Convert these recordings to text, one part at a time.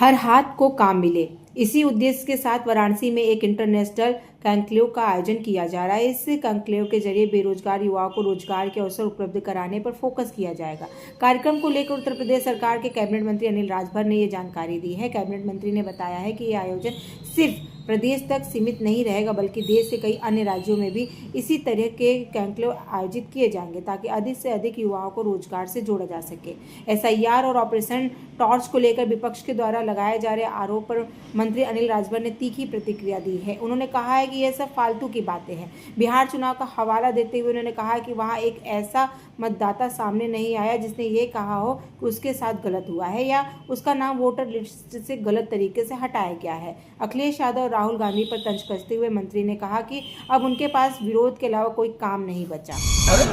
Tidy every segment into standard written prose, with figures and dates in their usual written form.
हर हाथ को काम मिले। इसी उद्देश्य के साथ वाराणसी में एक इंटरनेशनल कॉन्क्लेव का आयोजन किया जा रहा है। इस कॉन्क्लेव के जरिए बेरोजगार युवाओं को रोजगार के अवसर उपलब्ध कराने पर फोकस किया जाएगा। कार्यक्रम को लेकर उत्तर प्रदेश सरकार के कैबिनेट मंत्री अनिल राजभर ने ये जानकारी दी है। कैबिनेट मंत्री ने बताया है कि ये आयोजन सिर्फ प्रदेश तक सीमित नहीं रहेगा, बल्कि देश के कई अन्य राज्यों में भी इसी तरह के कॉन्क्लेव आयोजित किए जाएंगे, ताकि अधिक से अधिक युवाओं को रोजगार से जोड़ा जा सके। SIR और ऑपरेशन टॉर्च को लेकर विपक्ष के द्वारा लगाए जा रहे आरोप पर मंत्री अनिल राजभर ने तीखी प्रतिक्रिया दी है। उन्होंने कहा है कि यह सब फालतू की बातें हैं। बिहार चुनाव का हवाला देते हुए उन्होंने कहा कि वहां एक ऐसा मतदाता सामने नहीं आया जिसने ये कहा हो कि उसके साथ गलत हुआ है या उसका नाम वोटर लिस्ट से गलत तरीके से हटाया गया है। अखिलेश यादव और राहुल गांधी पर तंज कसते हुए मंत्री ने कहा कि अब उनके पास विरोध के अलावा कोई काम नहीं बचा।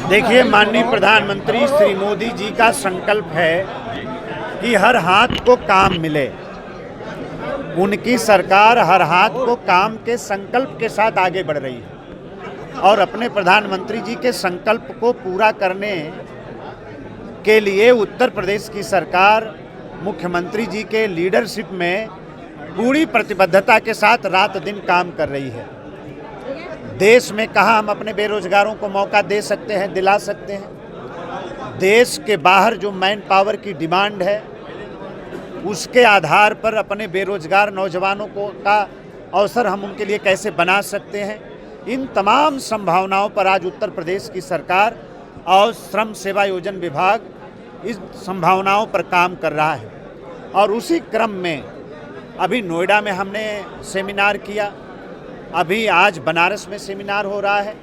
देखिए, माननीय प्रधानमंत्री श्री मोदी जी का संकल्प है कि हर हाथ को काम मिले। उनकी सरकार हर हाथ को काम के संकल्प के साथ आगे बढ़ रही है और अपने प्रधानमंत्री जी के संकल्प को पूरा करने के लिए उत्तर प्रदेश की सरकार मुख्यमंत्री जी के लीडरशिप में पूरी प्रतिबद्धता के साथ रात दिन काम कर रही है। देश में कहाँ हम अपने बेरोजगारों को मौका दे सकते हैं, दिला सकते हैं। देश के बाहर जो मैन पावर की डिमांड है उसके आधार पर अपने बेरोजगार नौजवानों को का अवसर हम उनके लिए कैसे बना सकते हैं, इन तमाम संभावनाओं पर आज उत्तर प्रदेश की सरकार और श्रम सेवा योजन विभाग इस संभावनाओं पर काम कर रहा है। और उसी क्रम में अभी नोएडा में हमने सेमिनार किया, अभी आज बनारस में सेमिनार हो रहा है,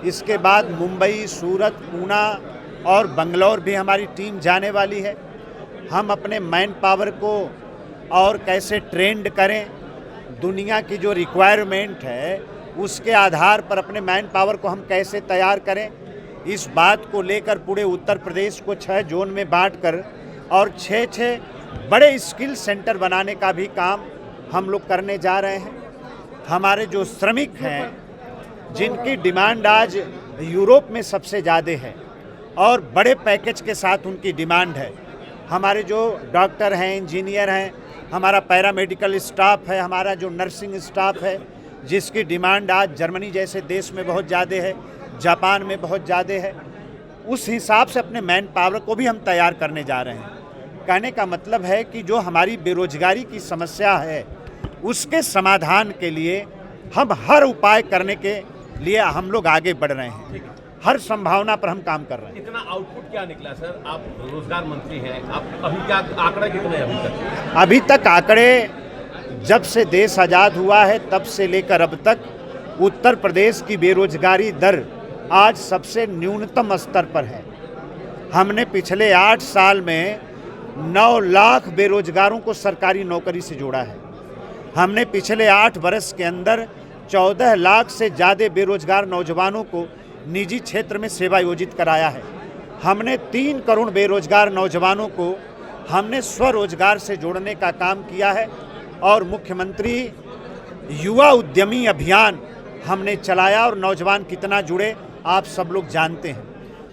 इसके बाद मुंबई, सूरत, पूना और बंगलौर भी हमारी टीम जाने वाली है। हम अपने मैन पावर को और कैसे ट्रेंड करें, दुनिया की जो रिक्वायरमेंट है उसके आधार पर अपने मैन पावर को हम कैसे तैयार करें, इस बात को लेकर पूरे उत्तर प्रदेश को 6 जोन में बांटकर और 6 बड़े स्किल सेंटर बनाने का भी काम हम लोग करने जा रहे हैं। हमारे जो श्रमिक हैं जिनकी डिमांड आज यूरोप में सबसे ज़्यादा है और बड़े पैकेज के साथ उनकी डिमांड है। हमारे जो डॉक्टर हैं, इंजीनियर हैं, हमारा पैरामेडिकल स्टाफ है, हमारा जो नर्सिंग स्टाफ है जिसकी डिमांड आज जर्मनी जैसे देश में बहुत ज़्यादा है, जापान में बहुत ज़्यादा है, उस हिसाब से अपने मैन पावर को भी हम तैयार करने जा रहे हैं। कहने का मतलब है कि जो हमारी बेरोजगारी की समस्या है उसके समाधान के लिए हम हर उपाय करने के लिए हम लोग आगे बढ़ रहे हैं। हर संभावना पर हम काम कर रहे हैं। इतना आउटपुट क्या निकला सर? आप रोजगार मंत्री हैं, आप अभी क्या आंकड़ा कितने अभी तक आंकड़े जब से देश आज़ाद हुआ है तब से लेकर अब तक उत्तर प्रदेश की बेरोजगारी दर आज सबसे न्यूनतम स्तर पर है। हमने पिछले 8 साल में 9 लाख बेरोजगारों को सरकारी नौकरी से जोड़ा है। हमने पिछले 8 वर्ष के अंदर 14 लाख से ज़्यादा बेरोजगार नौजवानों को निजी क्षेत्र में सेवा योजित कराया है। हमने 3 करोड़ बेरोजगार नौजवानों को हमने स्वरोजगार से जोड़ने का काम किया है और मुख्यमंत्री युवा उद्यमी अभियान हमने चलाया और नौजवान कितना जुड़े आप सब लोग जानते हैं।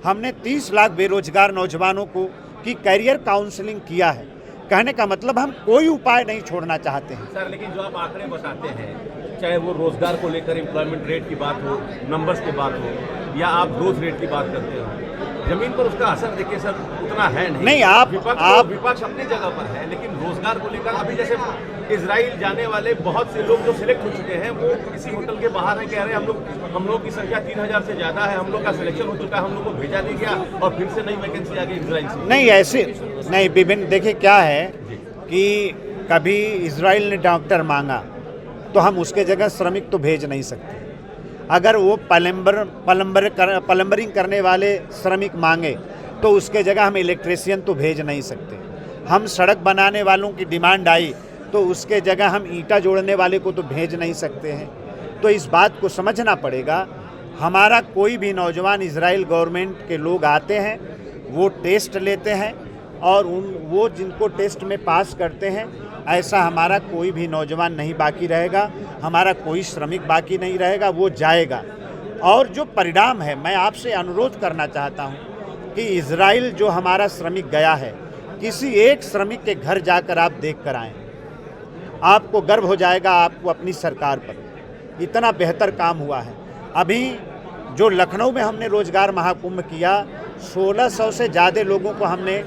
हमने 30 लाख बेरोजगार नौजवानों को की कैरियर काउंसलिंग किया है। कहने का मतलब हम कोई उपाय नहीं छोड़ना चाहते हैं। सर, लेकिन जो आप आंकड़े बताते हैं, चाहे वो रोजगार को लेकर एम्प्लॉयमेंट रेट की बात हो, नंबर्स की बात हो या आप ग्रोथ रेट की बात करते हो, जमीन पर उसका असर देखिए सर उतना है नहीं। आप विपक्ष अपनी जगह पर है, लेकिन रोजगार को लेकर अभी जैसे इजराइल जाने वाले बहुत से लोग जो सिलेक्ट हो चुके हैं वो किसी होटल के बाहर हैं, कह रहे हैं हम लोग की संख्या 3000 से ज़्यादा है, हम लोग का सिलेक्शन हो चुका है, हम लोग को भेजा नहीं गया और फिर से नई वैकेंसी आ गई इजराइल से। नहीं, ऐसे नहीं विभिन्न। देखिए क्या है कि कभी इजराइल ने डॉक्टर मांगा तो हम उसके जगह श्रमिक तो भेज नहीं सकते। अगर वो प्लम्बरिंग करने वाले श्रमिक मांगे तो उसके जगह हम इलेक्ट्रीशियन तो भेज नहीं सकते। हम सड़क बनाने वालों की डिमांड आई तो उसके जगह हम ईंटा जोड़ने वाले को तो भेज नहीं सकते हैं। तो इस बात को समझना पड़ेगा। हमारा कोई भी नौजवान इजराइल गवर्नमेंट के लोग आते हैं, वो टेस्ट लेते हैं और वो जिनको टेस्ट में पास करते हैं, ऐसा हमारा कोई भी नौजवान नहीं बाकी रहेगा, हमारा कोई श्रमिक बाकी नहीं रहेगा, वो जाएगा। और जो परिणाम है, मैं आपसे अनुरोध करना चाहता हूँ कि इजराइल जो हमारा श्रमिक गया है, किसी एक श्रमिक के घर जाकर आप देख कर आएँ। आपको गर्व हो जाएगा आपको अपनी सरकार पर। इतना बेहतर काम हुआ है। अभी जो लखनऊ में हमने रोजगार महाकुंभ किया, 1600 से ज़्यादा लोगों को हमने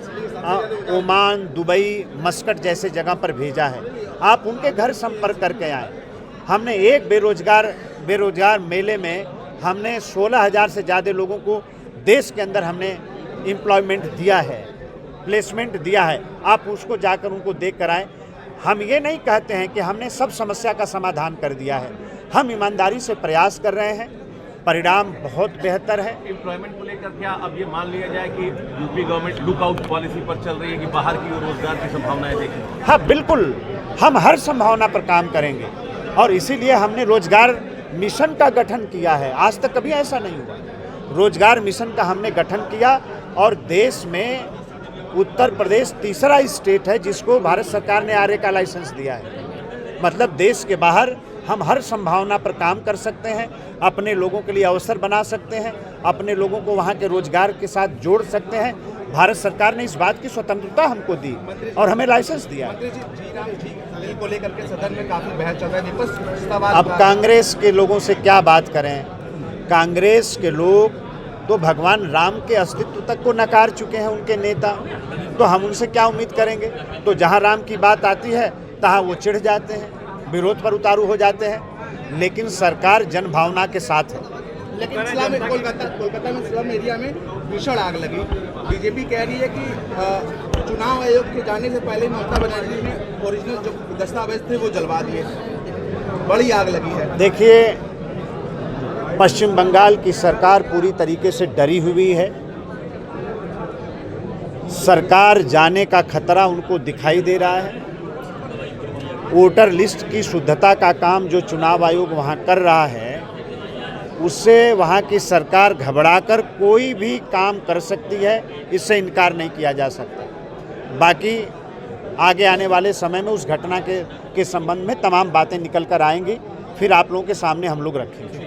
ओमान, दुबई, मस्कट जैसे जगह पर भेजा है। आप उनके घर संपर्क करके आए। हमने एक बेरोजगार मेले में हमने 16,000 से ज़्यादा लोगों को देश के अंदर हमने एम्प्लॉयमेंट दिया है, प्लेसमेंट दिया है। आप उसको जाकर उनको देख कर आए। हम ये नहीं कहते हैं कि हमने सब समस्या का समाधान कर दिया है। हम ईमानदारी से प्रयास कर रहे हैं, परिणाम बहुत बेहतर है। एम्प्लॉयमेंट को लेकर क्या अब ये मान लिया जाए कि यूपी गवर्नमेंट लुकआउट पॉलिसी पर चल रही है कि बाहर की ओर रोजगार की संभावनाएं देखें? हाँ बिल्कुल, हम हर संभावना पर काम करेंगे और इसीलिए हमने रोजगार मिशन का गठन किया है। आज तक कभी ऐसा नहीं हुआ। रोजगार मिशन का हमने गठन किया और देश में उत्तर प्रदेश तीसरा स्टेट है जिसको भारत सरकार ने आरए का लाइसेंस दिया है। मतलब देश के बाहर हम हर संभावना पर काम कर सकते हैं, अपने लोगों के लिए अवसर बना सकते हैं, अपने लोगों को वहाँ के रोजगार के साथ जोड़ सकते हैं। भारत सरकार ने इस बात की स्वतंत्रता हमको दी और हमें लाइसेंस दिया। को लेकर के सदन में काफी बहस चल रहा है, विपक्ष सवाल। अब कांग्रेस के लोगों से क्या बात करें? कांग्रेस के लोग तो भगवान राम के अस्तित्व तक को नकार चुके हैं, उनके नेता। तो हम उनसे क्या उम्मीद करेंगे? तो जहां राम की बात आती है तहां वो चिढ़ जाते हैं, विरोध पर उतारू हो जाते हैं। लेकिन सरकार जनभावना के साथ है। लेकिन कोलकाता में स्लम एरिया में भीषण आग लगी। बीजेपी कह रही है कि चुनाव आयोग के जाने से पहले ममता बनर्जी ने ओरिजिनल जो दस्तावेज थे वो जलवा दिए। बड़ी आग लगी है। देखिए, पश्चिम बंगाल की सरकार पूरी तरीके से डरी हुई है। सरकार जाने का खतरा उनको दिखाई दे रहा है। वोटर लिस्ट की शुद्धता का काम जो चुनाव आयोग वहां कर रहा है, उससे वहां की सरकार घबराकर कोई भी काम कर सकती है, इससे इनकार नहीं किया जा सकता। बाकी आगे आने वाले समय में उस घटना के संबंध में तमाम बातें निकल कर आएंगी, फिर आप लोगों के सामने हम लोग रखेंगे।